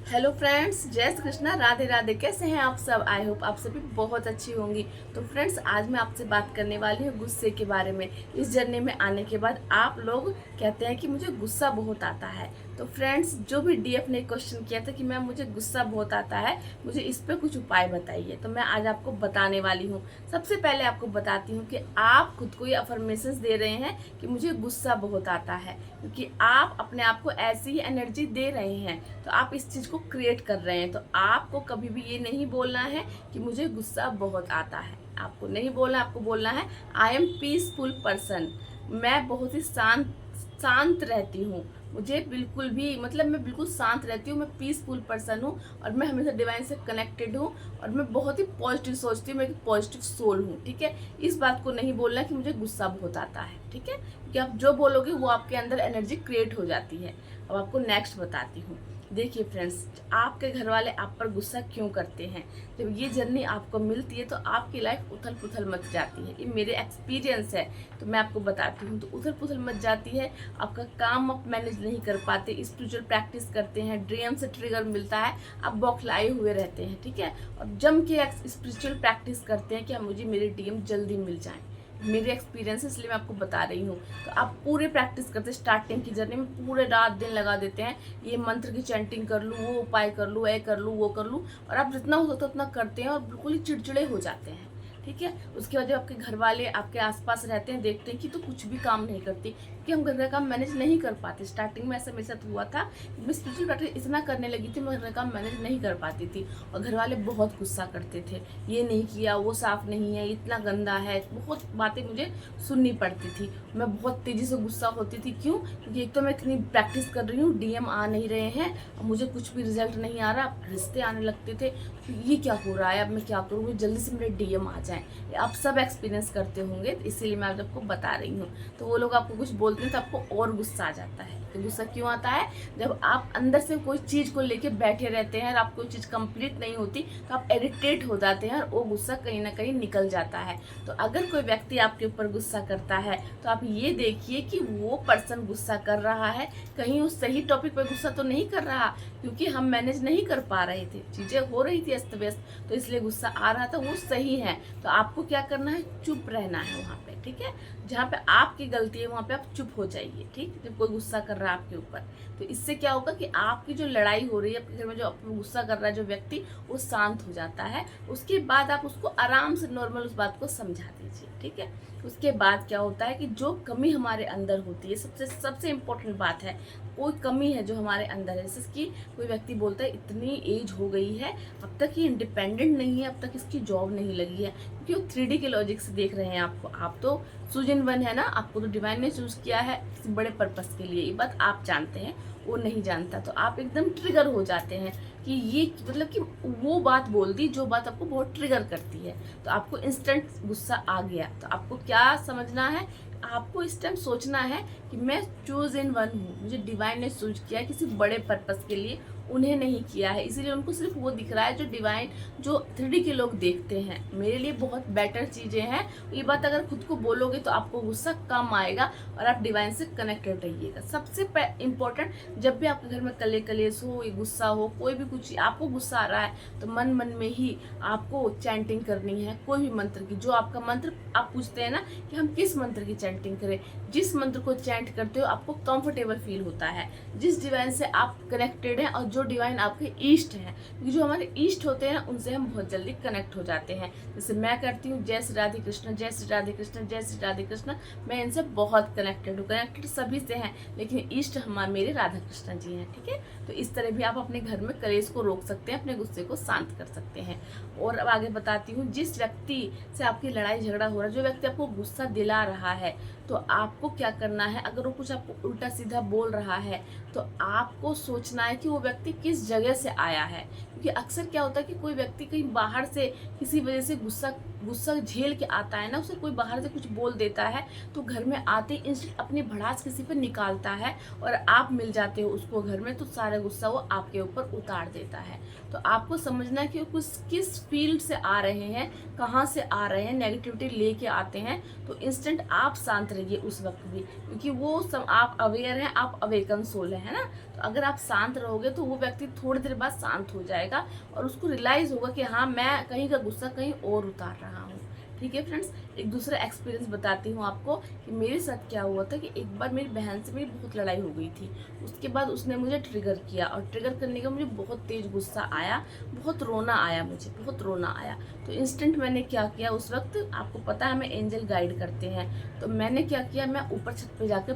Hello friends, जय श्री कृष्णा, राधे राधे। कैसे हैं आप सब? आई होप आप सभी बहुत अच्छी होंगी। तो फ्रेंड्स, आज मैं आपसे बात करने वाली हूँ गुस्से के बारे में। इस जर्नी में आने के बाद आप लोग कहते हैं कि मुझे गुस्सा बहुत आता है। तो फ्रेंड्स, जो भी डीएफ ने क्वेश्चन किया था कि मैम मुझे गुस्सा बहुत आता है, मुझे इस पर कुछ उपाय बताइए, तो मैं आज आपको बताने वाली हूँ। सबसे पहले आपको बताती हूँ कि आप खुद को ये अफर्मेशंस दे रहे हैं कि मुझे गुस्सा बहुत आता है, क्योंकि आप अपने आप को ऐसी ही एनर्जी दे रहे हैं। तो आप इस चीज़ को क्रिएट कर रहे हैं। तो आपको कभी भी ये नहीं बोलना है कि मुझे गुस्सा बहुत आता है। आपको नहीं बोलना, आपको बोलना है आई एम पीसफुल पर्सन। मैं बहुत ही शांत शांत रहती हूँ। मुझे बिल्कुल भी मैं बिल्कुल शांत रहती हूँ। मैं पीसफुल पर्सन हूँ और मैं हमेशा डिवाइन से कनेक्टेड हूँ और मैं बहुत ही पॉजिटिव सोचती हूँ। मैं एक पॉजिटिव सोल हूँ। ठीक है, इस बात को नहीं बोलना कि मुझे गुस्सा बहुत आता है। ठीक है, क्योंकि आप जो बोलोगे वो आपके अंदर एनर्जी क्रिएट हो जाती है। अब आपको नेक्स्ट बताती हूँ। देखिए फ्रेंड्स, आपके घर वाले आप पर गुस्सा क्यों करते हैं? जब ये जर्नी आपको मिलती है तो आपकी लाइफ उथल पुथल मच जाती है। ये मेरे एक्सपीरियंस है, तो मैं आपको बताती हूँ। तो उथल पुथल मच जाती है, आपका काम आप मैनेज नहीं कर पाते, स्पिरिचुअल प्रैक्टिस करते हैं, ड्रीम से ट्रिगर मिलता है, आप बौखलाए हुए रहते हैं। ठीक है, और जम के स्पिरिचुअल प्रैक्टिस करते हैं कि मुझे मेरे ड्रीम जल्दी मिल जाए। मेरे एक्सपीरियंस है, इसलिए मैं आपको बता रही हूँ। तो आप पूरे प्रैक्टिस करते हैं, स्टार्टिंग की जर्नी में पूरे रात दिन लगा देते हैं। ये मंत्र की चैंटिंग कर लूँ, वो उपाय कर लूँ, ये कर लूँ, वो कर लूँ, और आप जितना हो सकता है उतना करते हैं और बिल्कुल ही चिड़चिड़े हो जाते हैं। ठीक है, उसके बाद जब आपके घर वाले आपके आसपास रहते हैं, देखते हैं कि तो कुछ भी काम नहीं करती, क्योंकि हम घर का काम मैनेज नहीं कर पाते। स्टार्टिंग में ऐसा मेरे साथ हुआ था, मैं स्पिरिचुअल प्रैक्टिस इतना करने लगी थी, मैं घर का काम मैनेज नहीं कर पाती थी और घर वाले बहुत गुस्सा करते थे। ये नहीं किया, वो साफ नहीं है, इतना गंदा है, बहुत बातें मुझे सुननी पड़ती थी। मैं बहुत तेज़ी से गुस्सा होती थी। क्यों? क्योंकि एक तो मैं इतनी प्रैक्टिस कर रही हूँ, डीएम आ नहीं रहे हैं और मुझे कुछ भी रिजल्ट नहीं आ रहा, रिश्ते आने लगते थे। तो ये क्या हो रहा है, अब मैं क्या करूँ, मुझे जल्दी से मेरे डीएम आ जाएं। आप सब एक्सपीरियंस करते होंगे, इसीलिए मैं आज आपको बता रही हूँ। तो वो लोग आपको कुछ बोलते हैं तो आपको और गुस्सा आ जाता है। तो गुस्सा क्यों आता है? जब आप अंदर से कोई चीज़ को लेके बैठे रहते हैं और आप कोई चीज़ कंप्लीट नहीं होती तो आप इरिटेट हो जाते हैं और वो गुस्सा कहीं ना कहीं निकल जाता है। तो अगर कोई व्यक्ति आपके ऊपर गुस्सा करता है तो आप ये देखिए कि वो पर्सन गुस्सा कर रहा है, कहीं उस सही टॉपिक पर गुस्सा तो नहीं कर रहा, क्योंकि हम मैनेज नहीं कर पा रहे थे, चीज़ें हो रही थी अस्त व्यस्त, तो इसलिए गुस्सा आ रहा था, वो सही है। तो आपको क्या करना है? चुप रहना है वहाँ पे। ठीक है, जहाँ पे आपकी गलती है वहाँ पे आप चुप हो जाइए। ठीक, जब कोई गुस्सा कर रहा है आपके ऊपर, तो इससे क्या होगा कि आपकी जो लड़ाई हो रही है आपके घर में, जो आपको गुस्सा कर रहा है जो व्यक्ति, वो शांत हो जाता है। उसके बाद आप उसको आराम से नॉर्मल उस बात को समझा दीजिए। ठीक है, उसके बाद क्या होता है कि जो कमी हमारे अंदर होती है, सबसे सबसे इम्पोर्टेंट बात है, कोई कमी है जो हमारे अंदर है, जैसे कि कोई व्यक्ति बोलता है इतनी एज हो गई है, अब तक ये इंडिपेंडेंट नहीं है, अब तक इसकी जॉब नहीं लगी है, क्योंकि वो 3D के लॉजिक से देख रहे हैं आपको। आप तो सुजन वन है ना, आपको तो डिवाइन ने चूज किया है किसी बड़े पर्पस के लिए, ये बात आप जानते हैं, वो नहीं जानता। तो आप एकदम ट्रिगर हो जाते हैं कि ये कि वो बात बोल दी जो बात आपको बहुत ट्रिगर करती है, तो आपको इंस्टेंट गुस्सा आ गया। तो आपको क्या समझना है? आपको इस टाइम सोचना है कि मैं चूज इन वन हूँ, मुझे डिवाइन ने चूज किया है किसी बड़े पर्पस के लिए, उन्हें नहीं किया है, इसीलिए उनको सिर्फ वो दिख रहा है जो डिवाइन, जो 3D के लोग देखते हैं। मेरे लिए बहुत बेटर चीज़ें हैं। ये बात अगर खुद को बोलोगे तो आपको गुस्सा कम आएगा और आप डिवाइन से कनेक्टेड रहिएगा। सबसे इम्पोर्टेंट, जब भी आपके घर में कलेश हो, ये गुस्सा हो, कोई भी कुछ आपको गुस्सा आ रहा है, तो मन मन में ही आपको चैंटिंग करनी है, कोई भी मंत्र की। जो आपका मंत्र, आप पूछते हैं ना कि हम किस मंत्र की चैंटिंग करें, जिस मंत्र को चैंट करते हो आपको कंफर्टेबल फील होता है, जिस डिवाइन से आप कनेक्टेड हैं और जो डिवाइन आपके ईस्ट हैं, क्योंकि जो हमारे ईस्ट होते हैं उनसे हम बहुत जल्दी कनेक्ट हो जाते हैं। जैसे मैं करती हूँ जय श्री राधे कृष्ण, जय श्री राधे कृष्ण, जय श्री राधे कृष्ण, मैं इनसे बहुत कनेक्टेड हूँ। कनेक्टेड सभी से हैं, लेकिन ईस्ट हमारे मेरे राधा कृष्ण जी हैं। ठीक है, तो इस तरह भी आप अपने घर में कलेश को रोक सकते हैं, अपने गुस्से को शांत कर सकते हैं। और अब आगे बताती हूँ, जिस व्यक्ति से आपकी लड़ाई झगड़ा हो रहा है, जो व्यक्ति आपको गुस्सा दिला रहा है, तो आपको क्या करना है? अगर वो कुछ आपको उल्टा सीधा बोल रहा है तो आपको सोचना है कि वो व्यक्ति किस जगह से आया है, क्योंकि अक्सर क्या होता है कि कोई व्यक्ति कहीं बाहर से किसी वजह से गुस्सा गुस्सा झेल के आता है ना, उसे कोई बाहर से कुछ बोल देता है, तो घर में आते ही इंस्टेंट अपनी भड़ास किसी पर निकालता है और आप मिल जाते हो उसको घर में, तो सारा गुस्सा वो आपके ऊपर उतार देता है। तो आपको समझना है कि कुछ किस फील्ड से आ रहे हैं, कहाँ से आ रहे हैं, नेगेटिविटी लेके आते हैं, तो इंस्टेंट आप शांत रहिए उस वक्त भी, क्योंकि वो सब आप अवेयर हैं, आप अवेकन सोल है ना। तो अगर आप शांत रहोगे तो वो व्यक्ति थोड़ी देर बाद शांत हो जाएगा और उसको रियलाइज़ होगा कि हाँ, मैं कहीं का गुस्सा कहीं और उतार रहा हूँ। ठीक है फ्रेंड्स, एक दूसरा एक्सपीरियंस बताती हूँ आपको कि मेरे साथ क्या हुआ था कि एक बार मेरी बहन से मेरी बहुत लड़ाई हो गई थी। उसके बाद उसने मुझे ट्रिगर किया और ट्रिगर करने का मुझे बहुत तेज़ गुस्सा आया, बहुत रोना आया, मुझे बहुत रोना आया। तो इंस्टेंट मैंने क्या किया, उस वक्त आपको पता है हमें एंजल गाइड करते हैं, तो मैंने क्या किया, मैं ऊपर छत पे जाकर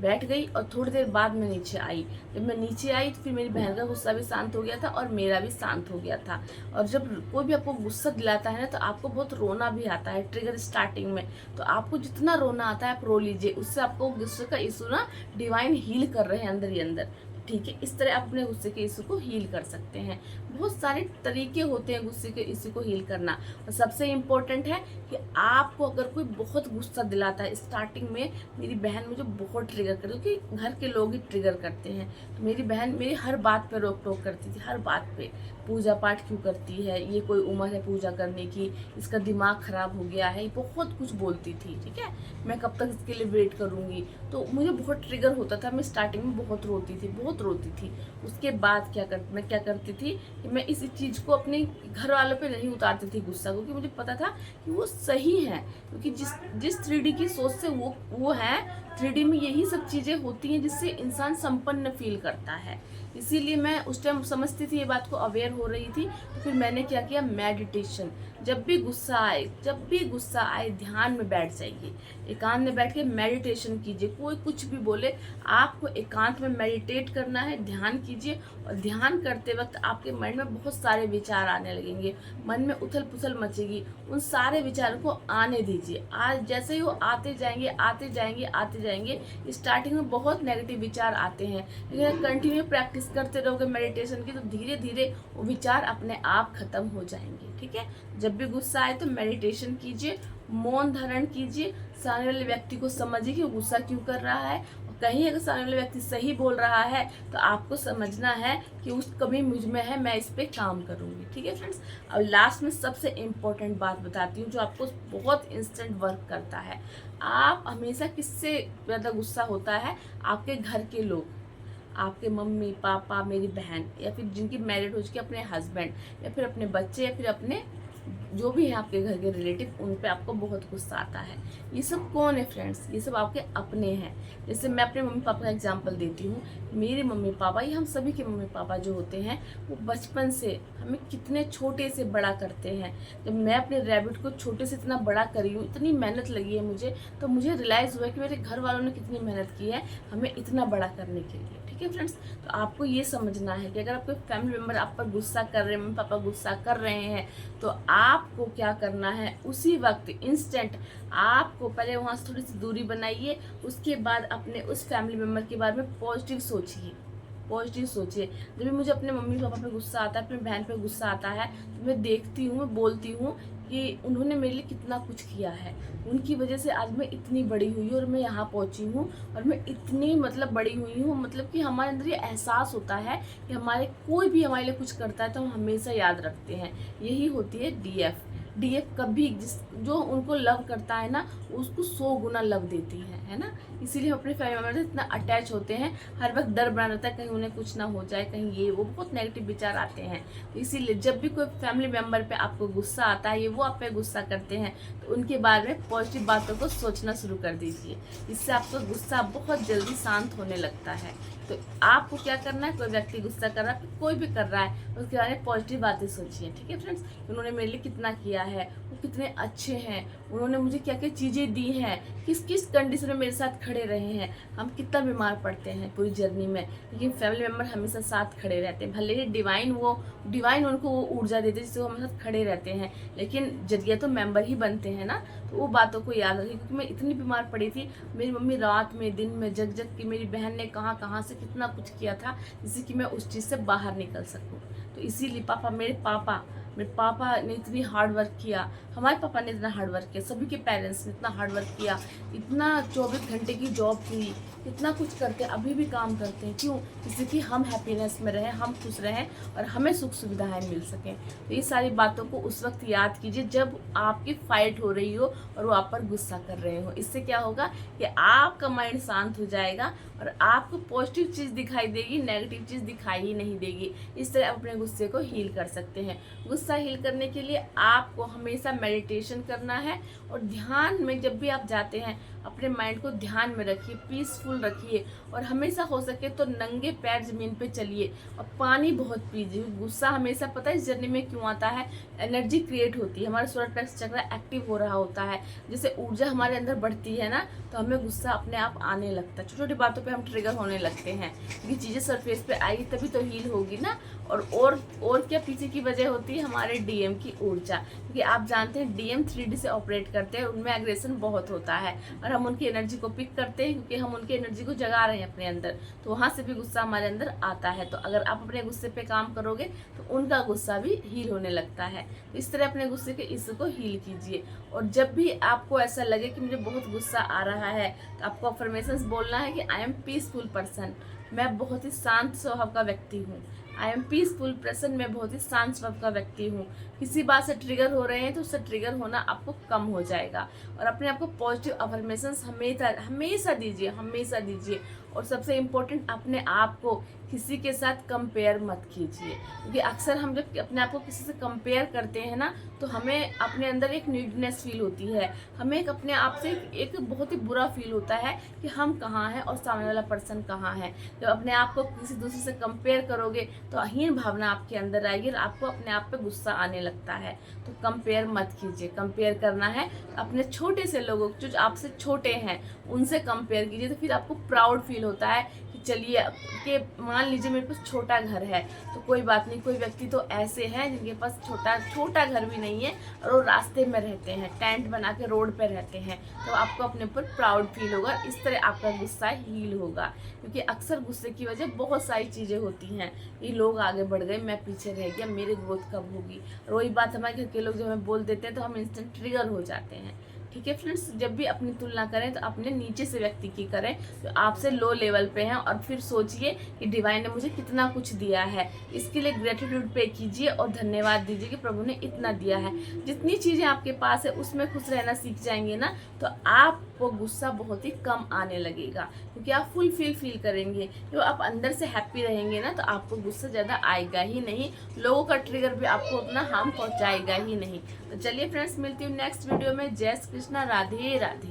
बैठ गई और थोड़ी देर बाद मैं नीचे आई। जब मैं नीचे आई तो फिर मेरी बहन का गुस्सा भी शांत हो गया था और मेरा भी शांत हो गया था। और जब कोई भी आपको गुस्सा दिलाता है ना, तो आपको बहुत रोना भी आता है ट्रिगर स्टार्टिंग में। तो आपको जितना रोना आता है आप रो लीजिए, उससे आपको गुस्से का इशू ना डिवाइन हील कर रहे हैं अंदर ही अंदर। ठीक है, इस तरह आप अपने गुस्से के इशू को हील कर सकते हैं। बहुत सारे तरीके होते हैं गुस्से के इशू को हील करना। और सबसे इम्पोर्टेंट है कि आपको अगर कोई बहुत गुस्सा दिलाता है, स्टार्टिंग में मेरी बहन मुझे बहुत ट्रिगर करती, क्योंकि घर के लोग ही ट्रिगर करते हैं। तो मेरी बहन मेरी हर बात पे रोक टोक करती थी, हर बात पे। पूजा पाठ क्यों करती है, ये कोई उम्र है पूजा करने की, इसका दिमाग खराब हो गया है, बहुत कुछ बोलती थी। ठीक है, मैं कब तक इसके लिए वेट करूँगी। तो मुझे बहुत ट्रिगर होता था, मैं स्टार्टिंग में बहुत रोती थी। उसके बाद मैं क्या करती थी कि मैं इस चीज़ को अपने घर वालों पे नहीं उतारती थी गुस्सा, क्योंकि मुझे पता था कि वो सही है। क्योंकि जिस 3D की सोच से वो है, 3D में यही सब चीज़ें होती हैं जिससे इंसान संपन्न फील करता है। इसीलिए मैं उस टाइम समझती थी, ये बात को अवेयर हो रही थी। तो फिर मैंने क्या किया, मेडिटेशन। जब भी गुस्सा आए ध्यान में बैठ जाइए, एकांत में बैठ के मेडिटेशन कीजिए। कोई कुछ भी बोले, आपको एकांत में मेडिटेट करना है, ध्यान कीजिए। और ध्यान करते वक्त आपके मन में बहुत सारे विचार आने लगेंगे, मन में उथल पुथल मचेगी। उन सारे विचारों को आने दीजिए। आज जैसे ही वो आते जाएंगे, स्टार्टिंग में बहुत नेगेटिव विचार आते हैं, लेकिन कंटिन्यू प्रैक्टिस करते रहोगे मेडिटेशन की, तो धीरे धीरे वो विचार अपने आप खत्म हो जाएंगे। ठीक है, जब भी गुस्सा आए तो मेडिटेशन कीजिए, मौन धारण कीजिए, सामने वाले व्यक्ति को समझिए कि वो गुस्सा क्यों कर रहा है। और कहीं अगर सामने वाले व्यक्ति सही बोल रहा है तो आपको समझना है कि उस कमी मुझ में है, मैं इस पे काम करूँगी। ठीक है फ्रेंड्स, अब लास्ट में सबसे इम्पोर्टेंट बात बताती हूँ जो आपको बहुत इंस्टेंट वर्क करता है। आप हमेशा किससे ज़्यादा गुस्सा होता है, आपके घर के लोग, आपके मम्मी पापा, मेरी बहन, या फिर जिनकी मैरिड हो चुकी, अपने हस्बैंड, या फिर अपने बच्चे, या फिर अपने जो भी है आपके घर के रिलेटिव, उन पे आपको बहुत गुस्सा आता है। ये सब कौन है फ्रेंड्स, ये सब आपके अपने हैं। जैसे मैं अपने मम्मी पापा का एग्जांपल देती हूँ। मेरे मम्मी पापा, ये हम सभी के मम्मी पापा जो होते हैं, वो बचपन से हमें कितने छोटे से बड़ा करते हैं। जब मैं अपने रैबिट को छोटे से इतना बड़ा करी हूँ, इतनी मेहनत लगी है मुझे, तो मुझे रियलाइज़ हुआ कि मेरे घर वालों ने कितनी मेहनत की है हमें इतना बड़ा करने के लिए। ठीक है फ्रेंड्स, तो आपको ये समझना है कि अगर आपके फैमिली मेम्बर आप पर गुस्सा कर रहे हैं, मम्मी पापा गुस्सा कर रहे हैं, तो आपको क्या करना है, उसी वक्त इंस्टेंट आपको पहले वहाँ से थोड़ी सी दूरी बनाइए। उसके बाद अपने उस फैमिली मेम्बर के बारे में पॉजिटिव सोचिए। जब भी मुझे अपने मम्मी पापा पे गुस्सा आता है, अपनी बहन पे गुस्सा आता है, तो मैं देखती हूँ, मैं बोलती हूँ कि उन्होंने मेरे लिए कितना कुछ किया है, उनकी वजह से आज मैं इतनी बड़ी हुई हूँ और मैं यहाँ पहुँची हूँ, और मैं इतनी बड़ी हुई हूँ। मतलब कि हमारे अंदर ये एहसास होता है कि कोई भी हमारे लिए कुछ करता है तो हम हमेशा याद रखते हैं। यही होती है डीएफ कभी जो उनको लव करता है ना, उसको 100 गुना लव देती है ना। इसीलिए हम अपने फैमिली मेम्बर से इतना अटैच होते हैं, हर वक्त डर बना रहता है कहीं उन्हें कुछ ना हो जाए, कहीं ये वो, बहुत नेगेटिव विचार आते हैं। तो इसीलिए जब भी कोई फैमिली मेम्बर पे आपको गुस्सा आता है, ये वो आप पे गुस्सा करते हैं, तो उनके बारे में पॉजिटिव बातों को सोचना शुरू कर दीजिए। इससे आपका गुस्सा बहुत जल्दी शांत होने लगता है। तो आपको क्या करना है, कोई व्यक्ति गुस्सा कर रहा है, कोई भी कर रहा है, उसके बारे में पॉजिटिव बातें सोचिए। ठीक है फ्रेंड्स, उन्होंने मेरे लिए कितना किया है, वो कितने अच्छे हैं, उन्होंने मुझे क्या क्या चीज़ें दी हैं, किस किस कंडीशन में मेरे साथ खड़े रहे हैं। हम कितना बीमार पड़ते हैं पूरी जर्नी में, लेकिन फैमिली मेम्बर हमेशा साथ खड़े रहते हैं। भले ही डिवाइन उनको वो ऊर्जा देते हैं जिससे वो हमारे साथ खड़े रहते हैं, लेकिन जरिया तो मेम्बर ही बनते हैं ना। तो वो बातों को याद रखिए, क्योंकि मैं इतनी बीमार पड़ी थी, मेरी मम्मी रात में दिन में जग जग के मेरी बहन ने कहाँ से कितना कुछ किया था, जिससे कि मैं उस चीज़ से बाहर निकल सकूँ। तो इसीलिए मेरे पापा मेरे पापा ने इतनी हार्ड वर्क किया, हमारे पापा ने इतना हार्ड वर्क किया, सभी के पेरेंट्स ने इतना हार्ड वर्क किया, इतना 24 घंटे की जॉब की, इतना कुछ करके अभी भी काम करते हैं। क्यों? जिससे कि हम हैप्पीनेस में रहें, हम खुश रहें और हमें सुख सुविधाएं मिल सकें। तो ये सारी बातों को उस वक्त याद कीजिए जब आपकी फाइट हो रही हो और वो आप पर गुस्सा कर रहे हो। इससे क्या होगा कि आपका माइंड शांत हो जाएगा और आपको पॉजिटिव चीज़ दिखाई देगी, नेगेटिव चीज़ दिखाई ही नहीं देगी। इस तरह अपने गुस्से को हील कर सकते हैं। गुस्सा हील करने के लिए आपको हमेशा मेडिटेशन करना है और ध्यान में जब भी आप जाते हैं अपने माइंड को ध्यान में रखिए, पीसफुल रखिए और हमेशा हो सके तो नंगे पैर जमीन पे चलिए और पानी बहुत पीजिए। गुस्सा हमेशा, पता है इस जर्नी में क्यों आता है? एनर्जी क्रिएट होती है, हमारा सोलर प्लेक्स चक्र एक्टिव हो रहा होता है, जैसे ऊर्जा हमारे अंदर बढ़ती है ना, तो हमें गुस्सा अपने आप आने लगता है। छोटी छोटी बातों पे हम ट्रिगर होने लगते हैं, क्योंकि चीज़ें सरफेस पे आएगी तभी तो हील होगी ना। और क्या पीछे की वजह होती है? हमारे डीएम की ऊर्जा, क्योंकि आप जानते हैं डीएम 3D से ऑपरेट करते हैं, उनमें एग्रेशन बहुत होता है और हम उनकी एनर्जी को पिक करते हैं, क्योंकि हम उनकी एनर्जी को जगा रहे हैं अपने अंदर, तो वहाँ से भी गुस्सा हमारे अंदर आता है। तो अगर आप अपने गुस्से पे काम करोगे तो उनका गुस्सा भी हील होने लगता है। तो इस तरह अपने गुस्से के इश्यू को हील कीजिए। और जब भी आपको ऐसा लगे कि मुझे बहुत गुस्सा आ रहा है तो आपको अफर्मेशंस बोलना है कि आई एम पीसफुल पर्सन, मैं बहुत ही शांत स्वभाव का व्यक्ति हूँ। आई एम पीसफुल पर्सन, मैं बहुत ही शांत स्वभाव का व्यक्ति हूँ। किसी बात से ट्रिगर हो रहे हैं तो उससे ट्रिगर होना आपको कम हो जाएगा। और अपने आप को पॉजिटिव अफर्मेशंस हमेशा हमेशा दीजिए, हमेशा दीजिए। और सबसे इम्पोर्टेंट, अपने आप को किसी के साथ कंपेयर मत कीजिए, क्योंकि अक्सर हम जब अपने आप को किसी से कंपेयर करते हैं ना तो हमें अपने अंदर एक नीडनेस फील होती है, हमें एक अपने आप से एक बहुत ही बुरा फील होता है कि हम कहाँ हैं और सामने वाला पर्सन कहाँ है। जब अपने आप को किसी दूसरे से कंपेयर करोगे तो हीन भावना आपके अंदर आएगी और आपको अपने आप पे गुस्सा आने लगता है। तो कंपेयर मत कीजिए। कंपेयर करना है अपने छोटे से लोगों जो आपसे छोटे हैं उनसे कंपेयर कीजिए, तो फिर आपको प्राउड फील होता है कि चलिए कि मान लीजिए मेरे पास छोटा घर है तो कोई बात नहीं, कोई व्यक्ति तो ऐसे हैं जिनके पास छोटा घर भी नहीं है और वो रास्ते में रहते हैं, टेंट बना के रोड पे रहते हैं, तो आपको अपने ऊपर प्राउड फील होगा। इस तरह आपका गुस्सा हील होगा, क्योंकि अक्सर गुस्से की वजह बहुत सारी चीज़ें होती हैं। ये लोग आगे बढ़ गए, मैं पीछे रह गया, मेरी ग्रोथ कब होगी। और वही बात हमारे घर के लोग जब हमें बोल देते हैं तो हम इंस्टेंट ट्रिगर हो जाते हैं। ठीक है फ्रेंड्स, जब भी अपनी तुलना करें तो अपने नीचे से व्यक्ति की करें जो आपसे लो लेवल पे हैं, और फिर सोचिए कि डिवाइन ने मुझे कितना कुछ दिया है। इसके लिए ग्रेटिट्यूड पे कीजिए और धन्यवाद दीजिए कि प्रभु ने इतना दिया है। जितनी चीज़ें आपके पास है उसमें खुश रहना सीख जाएंगे ना तो आपको गुस्सा बहुत ही कम आने लगेगा, क्योंकि आप फील करेंगे। जब आप अंदर से हैप्पी रहेंगे ना तो आपको गुस्सा ज़्यादा आएगा ही नहीं, लोगों का ट्रिगर भी आपको उतना हार्म पहुँचाएगा ही नहीं। तो चलिए फ्रेंड्स, मिलती हूँ नेक्स्ट वीडियो में। जय श्री कृष्णा, राधे राधे।